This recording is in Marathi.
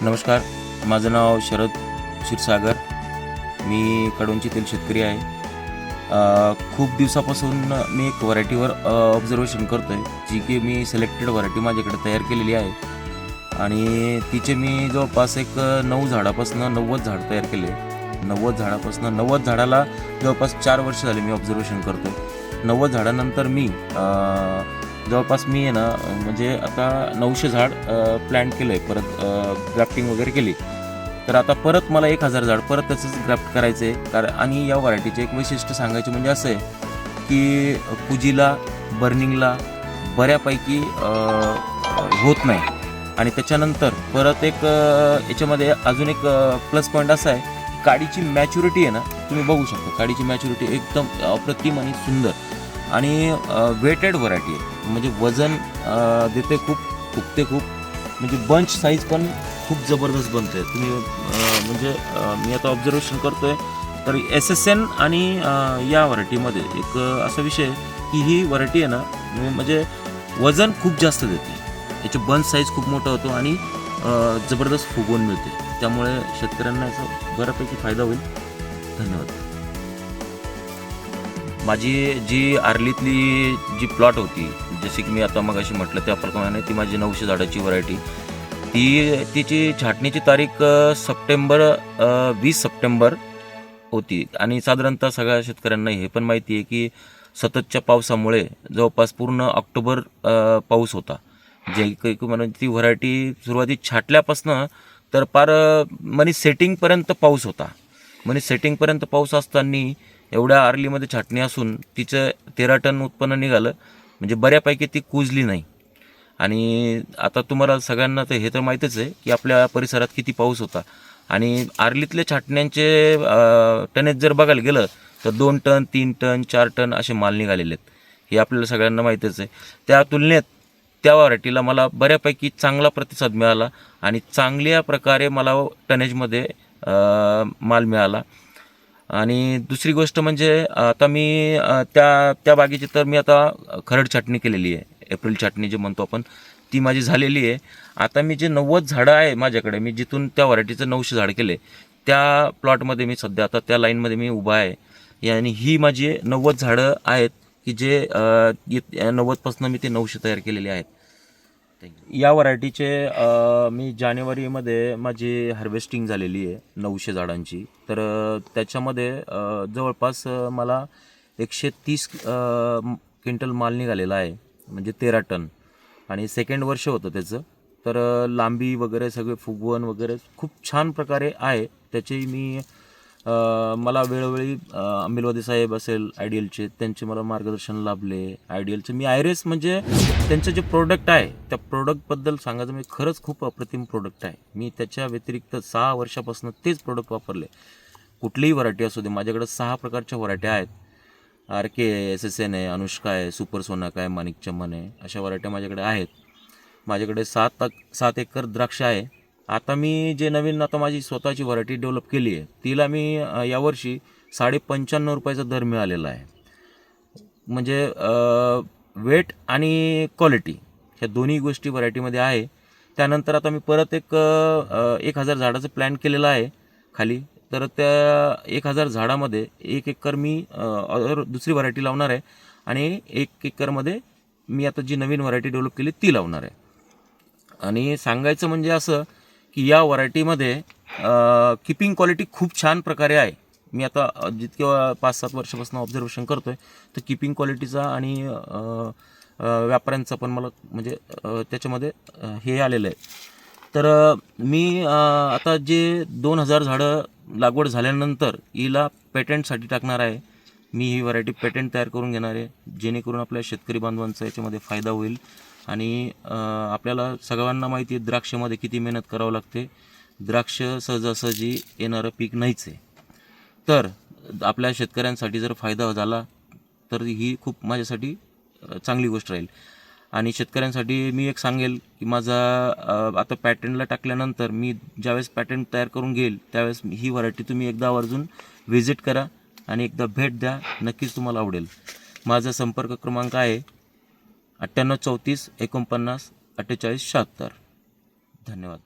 नमस्कार, माझं नाव शरद क्षीरसागर. मी कडवणचीतील शेतकरी आहे. खूप दिवसापासून मी एक व्हरायटीवर ऑब्झर्वेशन करतो आहे, जी की मी सिलेक्टेड व्हरायटी माझ्याकडे तयार केलेली आहे. आणि तिचे मी जवळपास एक 9 झाडापासून 90 झाड तयार केले. 90 झाडापासून 90 झाडाला जवळपास 4 वर्ष झाले मी ऑब्झर्वेशन करतो आहे. 90 झाडानंतर मी जवळपास मी आहे ना, म्हणजे आता 900 झाड प्लॅन्ट केलं आहे. परत ग्राफ्टिंग वगैरे केली, तर आता परत मला 1000 झाड परत त्याचंच ग्राफ्ट करायचं आहे. कारण आणि या व्हरायटीचे एक वैशिष्ट्य सांगायचे म्हणजे असं आहे की कुजीला बर्निंगला बऱ्यापैकी होत नाही. आणि त्याच्यानंतर परत एक याच्यामध्ये अजून एक प्लस पॉईंट असा आहे की काडीची मॅच्युरिटी आहे ना, तुम्ही बघू शकता. काडीची मॅच्युरिटी एकदम अप्रतिम आणि सुंदर आणि वेटेड व्हरायटी आहे. म्हणजे वजन देते खूप, फुगते खूप, म्हणजे बंच साईज पण खूप जबरदस्त बनते. तुम्ही म्हणजे मी आता ऑब्झर्वेशन करतोय तर SSN आणि या व्हरायटीमध्ये एक असा विषय आहे की ही व्हरायटी आहे ना, म्हणजे वजन खूप जास्त देते. याची बंच साईज खूप मोठा होतो आणि जबरदस्त फुगवून मिळते. त्यामुळे शेतकऱ्यांना याचा बऱ्यापैकी फायदा होईल. धन्यवाद. माझी जी आर्लीतली जी प्लॉट होती, जसे की मी आता मगाशी म्हटलं त्याप्रमाणे ती माझी 900 झाडाची व्हरायटी, तिची छाटणीची तारीख 20 सप्टेंबर होती. आणि साधारणतः सगळ्या शेतकऱ्यांना हे पण माहिती आहे की सततच्या पावसामुळे जवळपास पूर्ण ऑक्टोबर पाऊस होता. जे काही म्हणून ती व्हरायटी सुरुवाती छाटल्यापासनं तर पार मनी सेटिंगपर्यंत पाऊस होता. मनी सेटिंगपर्यंत पाऊस असताना एवढ्या आर्लीमध्ये छाटणी असून तिचं 13 टन उत्पन्न निघालं. म्हणजे बऱ्यापैकी ती कुजली नाही. आणि आता तुम्हाला सगळ्यांना तर हे तर माहीतच आहे की आपल्या परिसरात किती पाऊस होता. आणि आर्लीतल्या छाटण्यांचे टनेज जर बघायला गेलं तर 2 टन 3 टन 4 टन असे माल निघालेले आहेत. हे आपल्याला सगळ्यांना माहीतच आहे. त्या तुलनेत त्या व्हरायटीला मला बऱ्यापैकी चांगला प्रतिसाद मिळाला आणि चांगल्या प्रकारे मला टनेजमध्ये माल मिळाला. आणि दुसरी गोष्ट म्हणजे आता मी त्या बागेची तर मी आता खरड छाटणी केलेली आहे. एप्रिल छाटणी जे म्हणतो आपण, ती माझी झालेली आहे. आता मी जे 90 झाडं आहे माझ्याकडे, मी जिथून त्या व्हरायटीचं 900 झाड केले, त्या प्लॉटमध्ये मी सध्या आता त्या लाईनमध्ये मी उभा आहे. आणि ही माझी 90 झाडं आहेत की जे 90पासून मी ते 900 तयार केलेले आहेत. या व्हरायटीचे मी जानेवारीमध्ये माझी हार्वेस्टिंग झालेली आहे 900 झाडांची. तर त्याच्यामध्ये जवळपास मला 130 क्विंटल माल निघालेला आहे, म्हणजे 13 टन. आणि सेकंड वर्ष होतं त्याचं. तर लांबी वगैरे सगळे फुगवण वगैरे खूप छान प्रकारे आहे त्याची. मी मला वेळोवेळी अंबिलवादी साहेब असेल आयडियलचे, त्यांचे मला मार्गदर्शन लाभले. आयडियलचे मी आयरेस, म्हणजे त्यांचं जे प्रोडक्ट आहे त्या प्रोडक्टबद्दल सांगायचं म्हणजे खरंच खूप अप्रतिम प्रोडक्ट आहे. मी त्याच्या व्यतिरिक्त 6 वर्षापासून तेच प्रोडक्ट वापरले. कुठलीही व्हरायटी असू दे, माझ्याकडे 6 प्रकारच्या व्हरायट्या आहेत. RK आहे, SSN आहे, अनुष्का आहे, सुपर सोनाक आहे, माणिक चमन आहे, अशा व्हरायट्या माझ्याकडे आहेत. माझ्याकडे 7 एकर द्राक्ष आहे. आता मी जे नवीन आता माझी स्वतःची व्हरायटी डेव्हलप केली आहे, तिला मी यावर्षी 95.5 रुपयाचा दर मिळालेला आहे. म्हणजे वेट आणि क्वालिटी ह्या दोन्ही गोष्टी व्हरायटीमध्ये आहे. त्यानंतर आता मी परत एक 1000 झाडाचं प्लॅन केलेलं आहे खाली. तर त्या 1000 झाडामध्ये 1 एकर मी दुसरी व्हरायटी लावणार आहे आणि 1 एकरमध्ये मी आता जी नवीन व्हरायटी डेव्हलप केली ती लावणार आहे. आणि सांगायचं म्हणजे असं की या व्हरायटीमध्ये किपिंग क्वालिटी खूप छान प्रकारे आहे. मी आता जितक्या 5-7 वर्षापासून ऑब्झर्वेशन करतो आहे, तर किपिंग क्वालिटीचा आणि व्यापाऱ्यांचा पण मला म्हणजे त्याच्यामध्ये हे आलेलं आहे. तर मी आता जे 2000 झाडं लागवड झाल्यानंतर हिला पेटंटसाठी टाकणार आहे. मी ही व्हरायटी पेटंट तयार करून घेणार आहे, जेणेकरून आपल्या शेतकरी बांधवांचा याच्यामध्ये फायदा होईल. आणि आपल्याला सगळ्यांना माहिती आहे द्राक्षामध्ये किती मेहनत करावं लागते. द्राक्ष सहजासहजी येणारं पीक नाहीच आहे. तर आपल्या शेतकऱ्यांसाठी जर फायदा झाला तर ही खूप माझ्यासाठी चांगली गोष्ट राहील. आणि शेतकऱ्यांसाठी मी एक सांगेल की माझा आता पॅटर्नला टाकल्यानंतर मी ज्यावेळेस पॅटर्न तयार करून घेईल त्यावेळेस ही व्हरायटी तुम्ही एकदा आवर्जून व्हिजिट करा आणि एकदा भेट द्या. नक्कीच तुम्हाला आवडेल. माझा संपर्क क्रमांक आहे 98 34 49 48 76. धन्यवाद.